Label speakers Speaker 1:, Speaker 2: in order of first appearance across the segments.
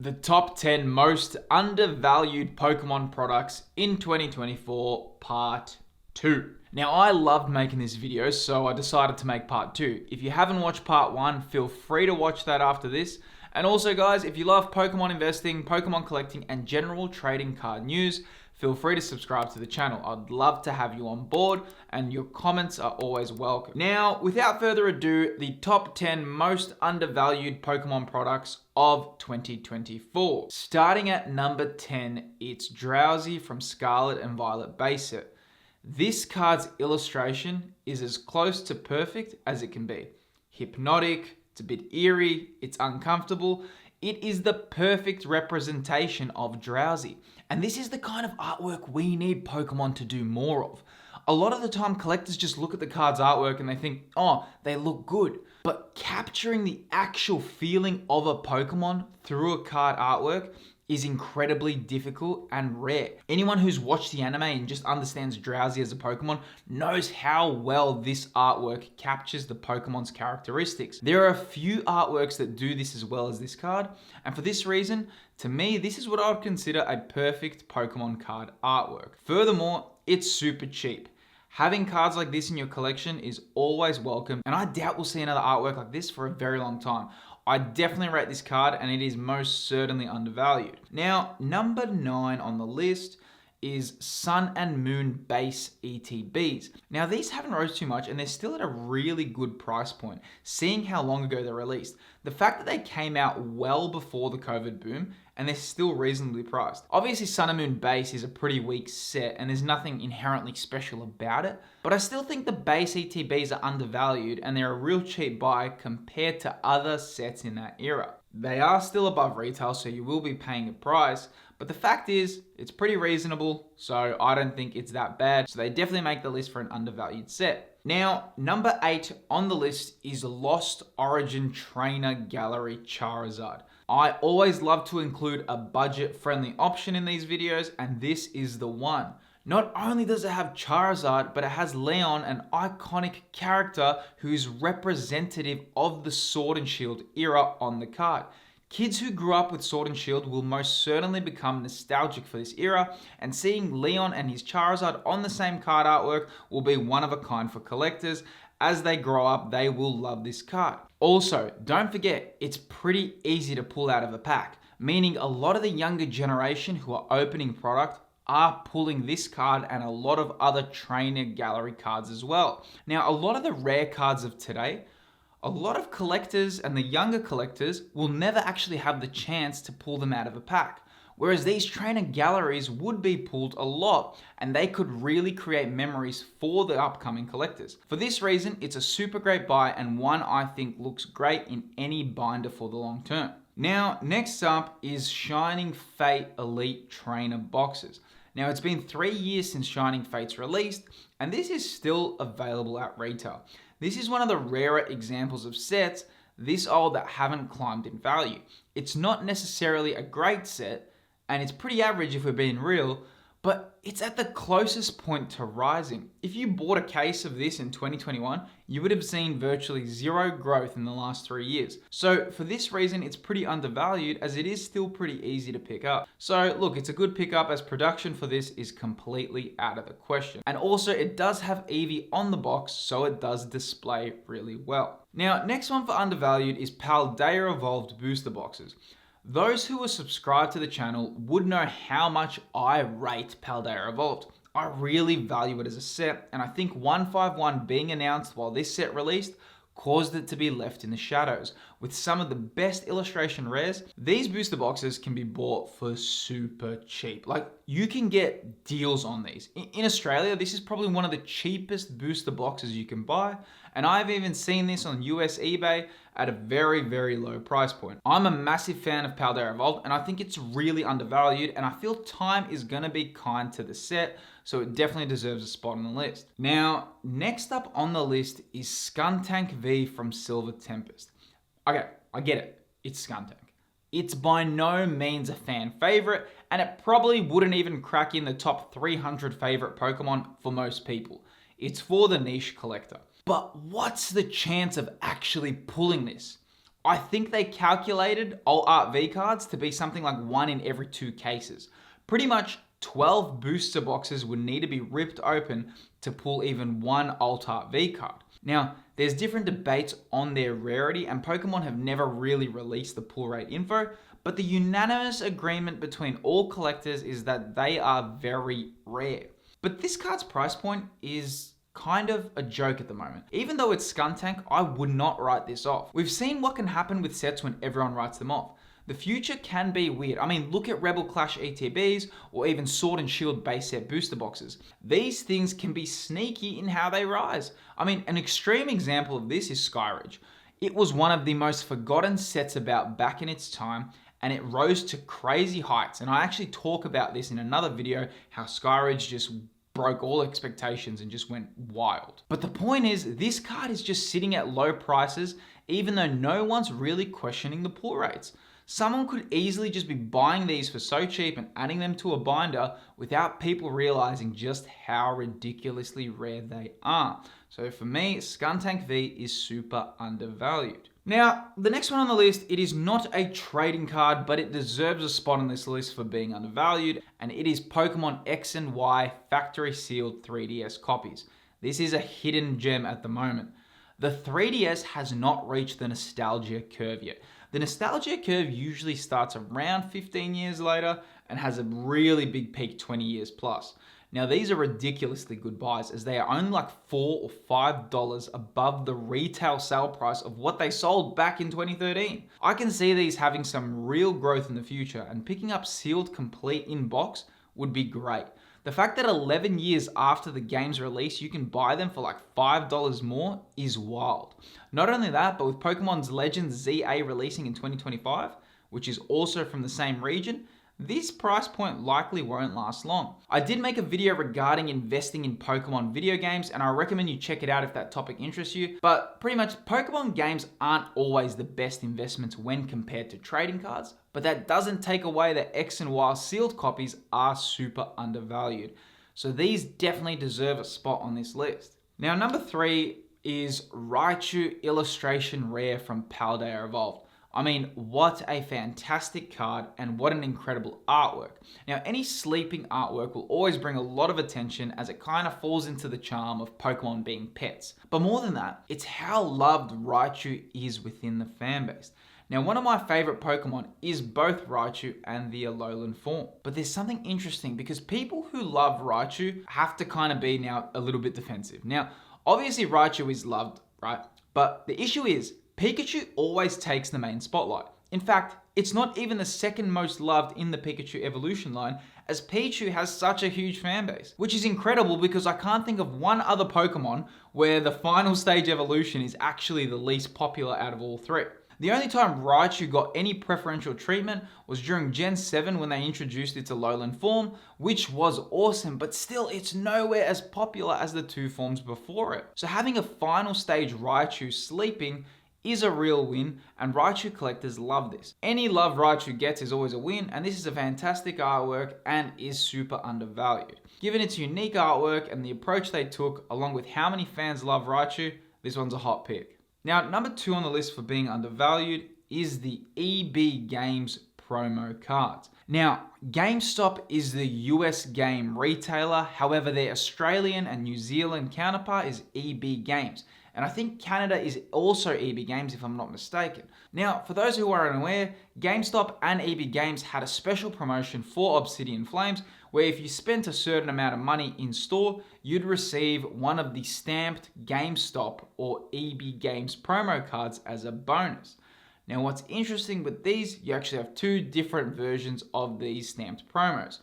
Speaker 1: The top 10 most undervalued Pokemon products in 2024, part 2. Now, I loved making this video, so I decided to make part 2. If you haven't watched part 1, feel free to watch that after this. And also, guys, if you love Pokemon investing, Pokemon collecting, and general trading card news, feel free to subscribe to the channel. I'd love to have you on board, and your comments are always welcome. Now, without further ado, the top 10 most undervalued Pokemon products of 2024. Starting at number 10, it's Drowzee from Scarlet and Violet base set. This card's illustration is as close to perfect as it can be. Hypnotic, it's a bit eerie, it's uncomfortable. It is the perfect representation of Drowzee. And this is the kind of artwork we need Pokemon to do more of. A lot of the time, collectors just look at the card's artwork and they think, oh, they look good. But capturing the actual feeling of a Pokemon through a card artwork is incredibly difficult and rare. Anyone who's watched the anime and just understands Drowzee as a Pokemon knows how well this artwork captures the Pokemon's characteristics. There are a few artworks that do this as well as this card, and for this reason, to me, this is what I would consider a perfect Pokemon card artwork. Furthermore, it's super cheap. Having cards like this in your collection is always welcome, and I doubt we'll see another artwork like this for a very long time. I definitely rate this card, and it is most certainly undervalued. Now, number 9 on the list is Sun and Moon base ETBs. Now, these haven't rose too much, and they're still at a really good price point, seeing how long ago they're released. The fact that they came out well before the COVID boom, and they're still reasonably priced. Obviously, Sun and Moon base is a pretty weak set, and there's nothing inherently special about it, but I still think the base ETBs are undervalued, and they're a real cheap buy compared to other sets in that era. They are still above retail, so you will be paying a price, but the fact is, it's pretty reasonable, so I don't think it's that bad. So they definitely make the list for an undervalued set. Now, number 8 on the list is Lost Origin Trainer Gallery Charizard. I always love to include a budget-friendly option in these videos, and this is the one. Not only does it have Charizard, but it has Leon, an iconic character who's representative of the Sword and Shield era on the card. Kids who grew up with Sword and Shield will most certainly become nostalgic for this era, and seeing Leon and his Charizard on the same card artwork will be one of a kind for collectors. As they grow up, they will love this card. Also, don't forget, it's pretty easy to pull out of a pack, meaning a lot of the younger generation who are opening product are pulling this card and a lot of other trainer gallery cards as well. Now, a lot of the rare cards of today, a lot of collectors and the younger collectors will never actually have the chance to pull them out of a pack. Whereas these trainer galleries would be pulled a lot, and they could really create memories for the upcoming collectors. For this reason, it's a super great buy and one I think looks great in any binder for the long term. Now, next up is Shining Fate Elite Trainer Boxes. Now, it's been 3 years since Shining Fate's released, and this is still available at retail. This is one of the rarer examples of sets this old that haven't climbed in value. It's not necessarily a great set, and it's pretty average if we're being real, but it's at the closest point to rising. If you bought a case of this in 2021, you would have seen virtually zero growth in the last 3 years. So for this reason, it's pretty undervalued as it is still pretty easy to pick up. So look, it's a good pickup as production for this is completely out of the question. And also it does have Eevee on the box, so it does display really well. Now, next one for undervalued is Paldea Evolved booster boxes. Those who are subscribed to the channel would know how much I rate Paldea Evolved. I really value it as a set, and I think 151 being announced while this set released caused it to be left in the shadows. With some of the best illustration rares, these booster boxes can be bought for super cheap. Like, you can get deals on these. In Australia, this is probably one of the cheapest booster boxes you can buy, and I've even seen this on US eBay at a very, very low price point. I'm a massive fan of Paldea Evolved, and I think it's really undervalued, and I feel time is gonna be kind to the set, so it definitely deserves a spot on the list. Now, next up on the list is Skuntank V from Silver Tempest. Okay, I get it, it's Skuntank. It's by no means a fan favorite, and it probably wouldn't even crack in the top 300 favorite Pokemon for most people. It's for the niche collector. But what's the chance of actually pulling this? I think they calculated alt art V cards to be something like 1 in every 2 cases. Pretty much 12 booster boxes would need to be ripped open to pull even one alt art V card. Now, there's different debates on their rarity, and Pokemon have never really released the pull rate info, but the unanimous agreement between all collectors is that they are very rare. But this card's price point is kind of a joke at the moment. Even though it's Skuntank, I would not write this off. We've seen what can happen with sets when everyone writes them off. The future can be weird. I mean, look at Rebel Clash ETBs or even Sword and Shield base set booster boxes. These things can be sneaky in how they rise. I mean, an extreme example of this is Skyridge. It was one of the most forgotten sets about back in its time, and it rose to crazy heights. And I actually talk about this in another video, how Skyridge just broke all expectations and just went wild. But the point is, this card is just sitting at low prices, even though no one's really questioning the pull rates. Someone could easily just be buying these for so cheap and adding them to a binder without people realizing just how ridiculously rare they are. So for me, Skuntank V is super undervalued. Now, the next one on the list, it is not a trading card, but it deserves a spot on this list for being undervalued, and it is Pokemon X and Y factory sealed 3DS copies. This is a hidden gem at the moment. The 3DS has not reached the nostalgia curve yet. The nostalgia curve usually starts around 15 years later and has a really big peak 20 years plus. Now, these are ridiculously good buys, as they are only like $4 or $5 above the retail sale price of what they sold back in 2013. I can see these having some real growth in the future, and picking up sealed complete in box would be great. The fact that 11 years after the game's release, you can buy them for like $5 more is wild. Not only that, but with Pokemon's Legends ZA releasing in 2025, which is also from the same region, this price point likely won't last long. I did make a video regarding investing in Pokemon video games, and I recommend you check it out if that topic interests you. But pretty much, Pokemon games aren't always the best investments when compared to trading cards, but that doesn't take away that X and Y sealed copies are super undervalued. So these definitely deserve a spot on this list. Now, number 3 is Raichu Illustration Rare from Paldea Evolved. I mean, what a fantastic card, and what an incredible artwork. Now, any sleeping artwork will always bring a lot of attention, as it kind of falls into the charm of Pokemon being pets. But more than that, it's how loved Raichu is within the fanbase. Now, one of my favorite Pokemon is both Raichu and the Alolan form. But there's something interesting, because people who love Raichu have to kind of be now a little bit defensive. Now, obviously Raichu is loved, right? But the issue is, Pikachu always takes the main spotlight. In fact, it's not even the second most loved in the Pikachu evolution line, as Pichu has such a huge fanbase. Which is incredible, because I can't think of one other Pokemon where the final stage evolution is actually the least popular out of all three. The only time Raichu got any preferential treatment was during Gen 7 when they introduced its Alolan form, which was awesome, but still it's nowhere as popular as the two forms before it. So having a final stage Raichu sleeping is a real win, and Raichu collectors love this. Any love Raichu gets is always a win, and this is a fantastic artwork and is super undervalued. Given its unique artwork and the approach they took, along with how many fans love Raichu, this one's a hot pick. Now, number 2 on the list for being undervalued is the EB Games promo cards. Now, GameStop is the US game retailer, however their Australian and New Zealand counterpart is EB Games. And I think Canada is also EB Games, if I'm not mistaken. Now, for those who are unaware, GameStop and EB Games had a special promotion for Obsidian Flames, where if you spent a certain amount of money in store, you'd receive one of the stamped GameStop or EB Games promo cards as a bonus. Now, what's interesting with these, you actually have 2 different versions of these stamped promos.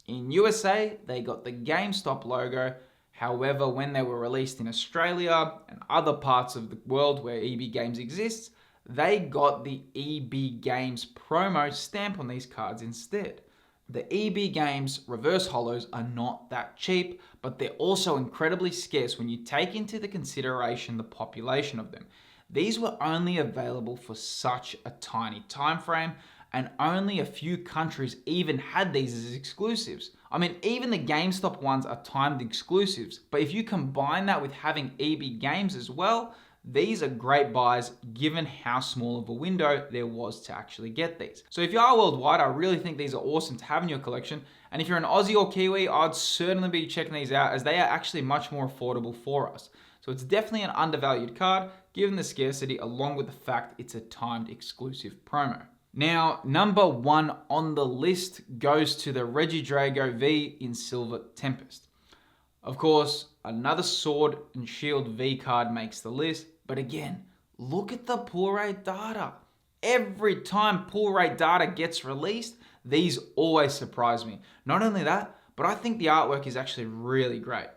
Speaker 1: In USA, they got the GameStop logo. However, when they were released in Australia and other parts of the world where EB Games exists, they got the EB Games promo stamp on these cards instead. The EB Games reverse holos are not that cheap, but they're also incredibly scarce when you take into the consideration the population of them. These were only available for such a tiny time frame, and only a few countries even had these as exclusives. I mean, even the GameStop ones are timed exclusives, but if you combine that with having EB Games as well, these are great buys given how small of a window there was to actually get these. So if you are worldwide, I really think these are awesome to have in your collection. And if you're an Aussie or Kiwi, I'd certainly be checking these out as they are actually much more affordable for us. So it's definitely an undervalued card given the scarcity along with the fact it's a timed exclusive promo. Now, number 1 on the list goes to the Regidrago V in Silver Tempest. Of course, another Sword and Shield V card makes the list, but again, look at the pull rate data. Every time pull rate data gets released, these always surprise me. Not only that, but I think the artwork is actually really great.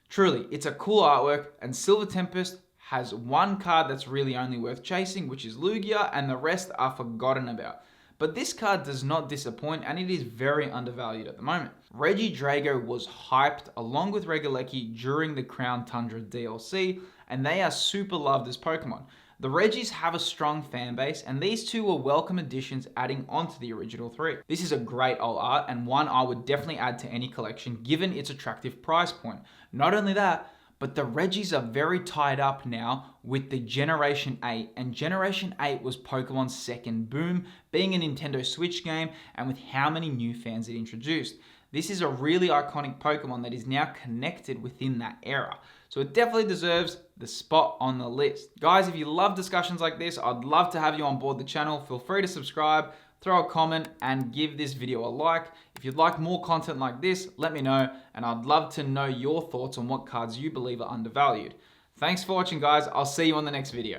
Speaker 1: Truly, it's a cool artwork, and Silver Tempest has one card that's really only worth chasing, which is Lugia, and the rest are forgotten about. But this card does not disappoint, and it is very undervalued at the moment. Regidrago was hyped along with Regieleki during the Crown Tundra DLC, and they are super loved as Pokemon. The Regis have a strong fan base, and these two were welcome additions adding onto the original 3. This is a great old art, and one I would definitely add to any collection given its attractive price point. Not only that, but the Regis are very tied up now with the Generation 8, and Generation 8 was Pokemon's second boom, being a Nintendo Switch game, and with how many new fans it introduced. This is a really iconic Pokemon that is now connected within that era. So it definitely deserves the spot on the list. Guys, if you love discussions like this, I'd love to have you on board the channel. Feel free to subscribe, throw a comment, and give this video a like. If you'd like more content like this, let me know, and I'd love to know your thoughts on what cards you believe are undervalued. Thanks for watching, guys. I'll see you on the next video.